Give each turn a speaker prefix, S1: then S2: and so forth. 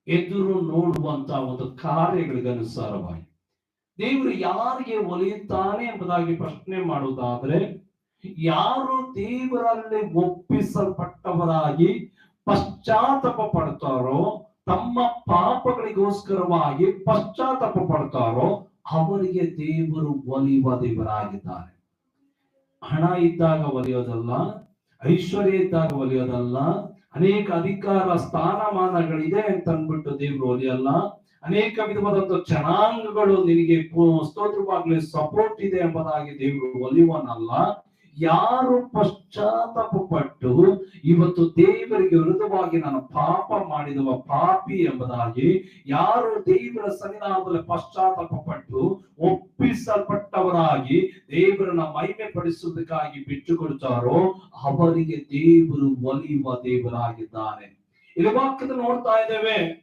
S1: ಎದುರು ನೋಡುವಂತ ಒಂದು ಕಾರ್ಯಗಳಿಗೆ ಅನುಸಾರವಾಗಿ ದೇವರು ಯಾರಿಗೆ ಒಲಿಯುತ್ತಾನೆ ಎಂಬುದಾಗಿ ಪ್ರಶ್ನೆ ಮಾಡುವುದಾದ್ರೆ, ಯಾರು ದೇವರಲ್ಲಿ ಒಪ್ಪಿಸಲ್ಪಟ್ಟವರಾಗಿ ಪಶ್ಚಾತ್ತಾಪ ಪಡ್ತಾರೋ, ತಮ್ಮ ಪಾಪಗಳಿಗೋಸ್ಕರವಾಗಿ ಪಶ್ಚಾತ್ತಾಪ ಪಡ್ತಾರೋ, ಅವರಿಗೆ ದೇವರು ಒಲಿಯುವ ದೇವರಾಗಿದ್ದಾರೆ. ಹಣ ಇದ್ದಾಗ ಒಲಿಯೋದಲ್ಲ, ಐಶ್ವರ್ಯ ಇದ್ದಾಗ ಒಲಿಯೋದಲ್ಲ, ಅನೇಕ ಅಧಿಕಾರ ಸ್ಥಾನಮಾನಗಳಿದೆ ಅಂತ ಅಂದ್ಬಿಟ್ಟು ದೇವರು ಒಲಿಯಲ್ಲ, ಅನೇಕ ವಿಧವಾದಂತ ಜನಾಂಗಗಳು ನಿನಗೆ ಸ್ತೋತ್ರವಾಗ್ಲಿ ಸಪೋರ್ಟ್ ಇದೆ ಎಂಬುದಾಗಿ ದೇವರು ಒಲಿಯುವನಲ್ಲ. ಯಾರು ಪಶ್ಚಾತ್ತಾಪ ಪಟ್ಟು ಇವತ್ತು ದೇವರಿಗೆ ವಿರುದ್ಧವಾಗಿ ನಾನು ಪಾಪ ಮಾಡಿದವ ಪಾಪಿ ಎಂಬುದಾಗಿ ಯಾರು ದೇವರ ಸನ್ನಿಧಾನದಲ್ಲಿ ಪಶ್ಚಾತ್ತಾಪ ಪಟ್ಟು ಒಪ್ಪಿಸಲ್ಪಟ್ಟವರಾಗಿ ದೇವರನ್ನ ಮಹಿಮೆ ಪಡಿಸುವುದಕ್ಕಾಗಿ ಬಿಟ್ಟು ಕೊಡ್ತಾರೋ, ಅವರಿಗೆ ದೇವರು ಒಲಿಯುವ ದೇವರಾಗಿದ್ದಾನೆ. ಇಲ್ಲಿ ವಾಕ್ಯದ ನೋಡ್ತಾ ಇದ್ದೇವೆ,